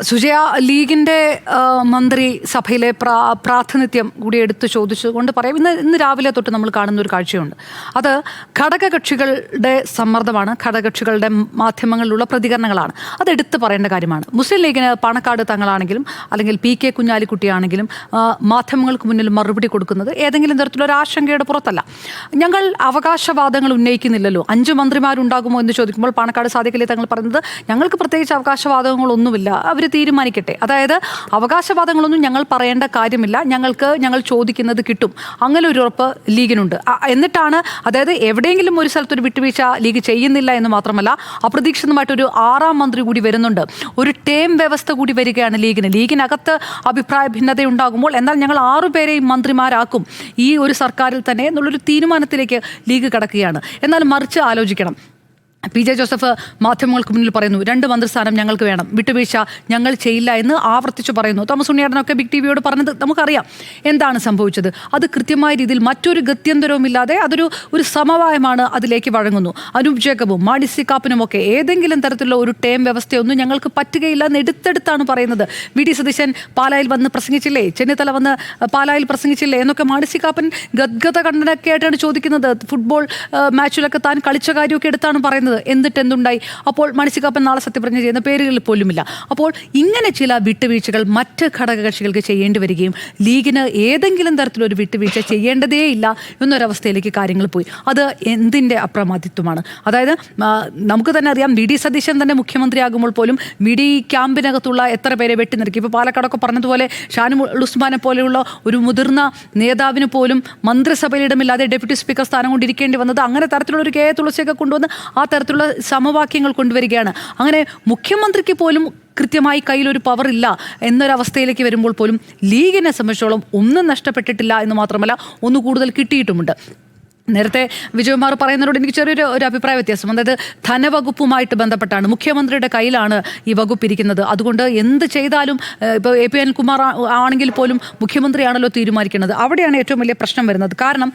സുജയ, ലീഗിൻ്റെ മന്ത്രി സഭയിലെ പ്രാതിനിധ്യം കൂടി എടുത്തു ചോദിച്ചുകൊണ്ട് പറയാം. ഇന്ന് രാവിലെ തൊട്ട് നമ്മൾ കാണുന്ന ഒരു കാഴ്ചയുണ്ട്. അത് ഘടകകക്ഷികളുടെ സമ്മർദ്ദമാണ്, ഘടകകക്ഷികളുടെ മാധ്യമങ്ങളിലുള്ള പ്രതികരണങ്ങളാണ്. അത് എടുത്തു പറയേണ്ട കാര്യമാണ്. മുസ്ലിം ലീഗിന് പാണക്കാട് തങ്ങളാണെങ്കിലും അല്ലെങ്കിൽ PK കുഞ്ഞാലിക്കുട്ടിയാണെങ്കിലും മാധ്യമങ്ങൾക്ക് മുന്നിൽ മറുപടി കൊടുക്കുന്നത് ഏതെങ്കിലും തരത്തിലൊരു ആശങ്കയുടെ പുറത്തല്ല. ഞങ്ങൾ അവകാശവാദങ്ങൾ ഉന്നയിക്കുന്നില്ലല്ലോ, 5 മന്ത്രിമാരുണ്ടാകുമോ എന്ന് ചോദിക്കുമ്പോൾ പാണക്കാട് സാദിഖ് അലി തങ്ങൾ പറയുന്നത് ഞങ്ങൾക്ക് പ്രത്യേകിച്ച് അവകാശവാദങ്ങളൊന്നുമില്ല, അവർ തീരുമാനിക്കട്ടെ. അതായത് അവകാശവാദങ്ങളൊന്നും ഞങ്ങൾ പറയേണ്ട കാര്യമില്ല, ഞങ്ങൾ ചോദിക്കുന്നത് കിട്ടും, അങ്ങനെ ഒരു ഉറപ്പ് ലീഗിനുണ്ട്. എന്നിട്ടാണ് അതായത് എവിടെയെങ്കിലും ഒരു സ്ഥലത്തൊരു വിട്ടുവീഴ്ച ലീഗ് ചെയ്യുന്നില്ല എന്ന് മാത്രമല്ല, അപ്രതീക്ഷിതമായിട്ടൊരു 6ാം മന്ത്രി കൂടി വരുന്നുണ്ട്. ഒരു ടേം വ്യവസ്ഥ കൂടി വരികയാണ് ലീഗിനകത്ത് അഭിപ്രായ ഭിന്നതയുണ്ടാകുമ്പോൾ എന്നാൽ ഞങ്ങൾ 6 പേരെയും മന്ത്രിമാരാക്കും ഈ ഒരു സർക്കാരിൽ തന്നെ എന്നുള്ളൊരു തീരുമാനത്തിലേക്ക് ലീഗ് കടക്കുകയാണ്. എന്നാൽ മറിച്ച് ആലോചിക്കണം. PJ ജോസഫ് മാധ്യമങ്ങൾക്ക് മുന്നിൽ പറയുന്നു 2 മന്ത്രിസ്ഥാനം ഞങ്ങൾക്ക് വേണം, വിട്ടുവീഴ്ച ഞങ്ങൾ ചെയ്യില്ല എന്ന് ആവർത്തിച്ച് പറയുന്നു. തോമസ് ഉണ്ണിയാടനൊക്കെ ബിഗ് TVയോട് പറഞ്ഞത് നമുക്കറിയാം എന്താണ് സംഭവിച്ചത്. അത് കൃത്യമായ രീതിയിൽ മറ്റൊരു ഗത്യന്തരവുമില്ലാതെ ഒരു സമവായമാണ് അതിലേക്ക് വഴങ്ങുന്നു. അനൂപ് ജേക്കബും മാണി സി കാപ്പനുമൊക്കെ ഏതെങ്കിലും തരത്തിലുള്ള ഒരു ടേം വ്യവസ്ഥയൊന്നും ഞങ്ങൾക്ക് പറ്റുകയില്ല എന്ന് എടുത്തെടുത്താണ് പറയുന്നത്. VD സതീശൻ പാലായിൽ വന്ന് പ്രസംഗിച്ചില്ലേ, ചെന്നിത്തല വന്ന് പാലായിൽ പ്രസംഗിച്ചില്ലേ എന്നൊക്കെ മാണി സി കാപ്പൻ ഗദ്ഗത കണ്ടനൊക്കെ ആയിട്ടാണ് ചോദിക്കുന്നത്. ഫുട്ബോൾ മാച്ചിലൊക്കെ താൻ കളിച്ച കാര്യമൊക്കെ എടുത്താണ് പറയുന്നത്. എന്നിട്ട് എന്തുണ്ടായി? അപ്പോൾ മാണി സി കാപ്പൻ നാളെ സത്യപ്രതിജ്ഞ ചെയ്യുന്ന പേരുകളിൽ പോലുമില്ല. അപ്പോൾ ഇങ്ങനെ ചില വിട്ടുവീഴ്ചകൾ മറ്റ് ഘടകകക്ഷികൾക്ക് ചെയ്യേണ്ടി വരികയും ലീഗിന് ഏതെങ്കിലും തരത്തിലൊരു വിട്ടുവീഴ്ച ചെയ്യേണ്ടതേ ഇല്ല എന്നൊരവസ്ഥയിലേക്ക് കാര്യങ്ങൾ പോയി. അത് എന്തിൻ്റെ അപ്രമാദിത്വമാണ്? അതായത് നമുക്ക് തന്നെ അറിയാം, VD സതീശൻ തന്നെ മുഖ്യമന്ത്രിയാകുമ്പോൾ പോലും VD ക്യാമ്പിനകത്തുള്ള എത്ര പേരെ വെട്ടിനിറക്കി. ഇപ്പോൾ പാലക്കാടൊക്കെ പറഞ്ഞതുപോലെ ഷാനിമുൽ ഉസ്മാനെ പോലെയുള്ള ഒരു മുതിർന്ന നേതാവിന് പോലും മന്ത്രിസഭയിൽ ഇടമില്ലാതെ ഡെപ്യൂട്ടി സ്പീക്കർ സ്ഥാനം കൊണ്ടിരിക്കേണ്ടി വന്നത്. അങ്ങനെ തരത്തിലുള്ള ഒരു KA തുളസിയൊക്കെ കൊണ്ടുവന്ന് ആ തരത്തിലുള്ള സമവാക്യങ്ങൾ കൊണ്ടുവരികയാണ്. അങ്ങനെ മുഖ്യമന്ത്രിക്ക് പോലും കൃത്യമായി കയ്യിലൊരു പവർ ഇല്ല എന്നൊരവസ്ഥയിലേക്ക് വരുമ്പോൾ പോലും ലീഗിനെ സംബന്ധിച്ചോളം ഒന്നും നഷ്ടപ്പെട്ടിട്ടില്ല എന്ന് മാത്രമല്ല, ഒന്ന് കൂടുതൽ കിട്ടിയിട്ടുമുണ്ട്. നേരത്തെ വിജയകുമാർ പറയുന്നതിനോട് എനിക്ക് ചെറിയൊരു അഭിപ്രായ വ്യത്യാസം. അതായത് ധനവകുപ്പുമായിട്ട് ബന്ധപ്പെട്ടാണ്, മുഖ്യമന്ത്രിയുടെ കയ്യിലാണ് ഈ വകുപ്പ് ഇരിക്കുന്നത്. അതുകൊണ്ട് എന്ത് ചെയ്താലും ഇപ്പോൾ AP അനിൽകുമാർ ആണെങ്കിൽ പോലും മുഖ്യമന്ത്രിയാണല്ലോ തീരുമാനിക്കുന്നത്. അവിടെയാണ് ഏറ്റവും വലിയ പ്രശ്നം വരുന്നത്. കാരണം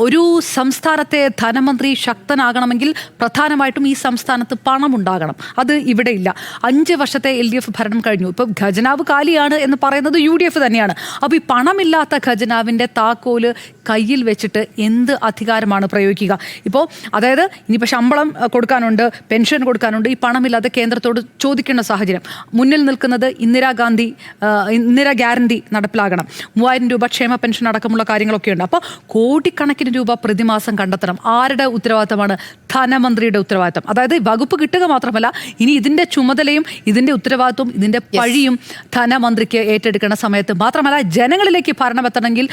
ഒരു സംസ്ഥാനത്തെ ധനമന്ത്രി ശക്തനാകണമെങ്കിൽ പ്രധാനമായിട്ടും ഈ സംസ്ഥാനത്ത് പണം ഉണ്ടാകണം. അത് ഇവിടെ ഇല്ല. 5 വർഷത്തെ LDF ഭരണം കഴിഞ്ഞു. ഇപ്പം ഖജനാവ് കാലിയാണ് എന്ന് പറയുന്നത് UDF തന്നെയാണ്. അപ്പോൾ ഈ പണമില്ലാത്ത ഖജനാവിൻ്റെ താക്കോല് കയ്യിൽ വെച്ചിട്ട് എന്ത് അധികാരമാണ് പ്രയോഗിക്കുക? ഇപ്പോൾ അതായത് ഇനിയിപ്പോൾ ശമ്പളം കൊടുക്കാനുണ്ട്, പെൻഷൻ കൊടുക്കാനുണ്ട്, ഈ പണമില്ലാതെ കേന്ദ്രത്തോട് ചോദിക്കേണ്ട സാഹചര്യം. മുന്നിൽ നിൽക്കുന്നത് ഇന്ദിര ഗ്യാരണ്ടി നടപ്പിലാകണം, 3000 രൂപ ക്ഷേമ പെൻഷൻ അടക്കമുള്ള കാര്യങ്ങളൊക്കെ ഉണ്ട്. അപ്പോൾ കോടിക്കണക്കിന് രൂപ പ്രതിമാസം കണ്ടെത്തണം. ആരുടെ ഉത്തരവാദിത്തമാണ്? ധനമന്ത്രിയുടെ ഉത്തരവാദിത്തം. അതായത് വകുപ്പ് കിട്ടുക മാത്രമല്ല, ഇനി ഇതിൻ്റെ ചുമതലയും ഇതിൻ്റെ ഉത്തരവാദിത്വം ഇതിൻ്റെ പഴിയും ധനമന്ത്രിക്ക് ഏറ്റെടുക്കുന്ന സമയത്ത് മാത്രമല്ല, ജനങ്ങളിലേക്ക് ഭരണം എത്തണമെങ്കിൽ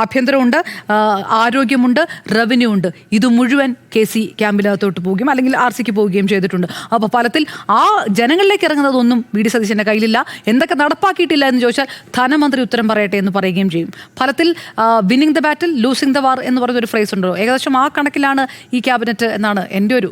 ആഭ്യന്തരമുണ്ട്, ആരോഗ്യമുണ്ട്, റവന്യൂ ഉണ്ട്. ഇത് മുഴുവൻ KC ക്യാമ്പിനകത്തോട്ട് പോവുകയും അല്ലെങ്കിൽ RCക്ക് പോവുകയും ചെയ്തിട്ടുണ്ട്. അപ്പോൾ ഫലത്തിൽ ആ ജനങ്ങളിലേക്ക് ഇറങ്ങുന്നതൊന്നും VD സതീശൻ്റെ കയ്യിലില്ല. എന്തൊക്കെ നടപ്പാക്കിയിട്ടില്ല എന്ന് ചോദിച്ചാൽ ധനമന്ത്രി ഉത്തരം പറയട്ടെ എന്ന് പറയുകയും ചെയ്യും. ഫലത്തിൽ winning the battle losing the war എന്ന് പറയുന്നൊരു ഫ്രേസ് ഉണ്ടോ, ഏകദേശം ആ കണക്കിലാണ് ഈ ക്യാബിനറ്റ് എന്നാണ് എൻ്റെ ഒരു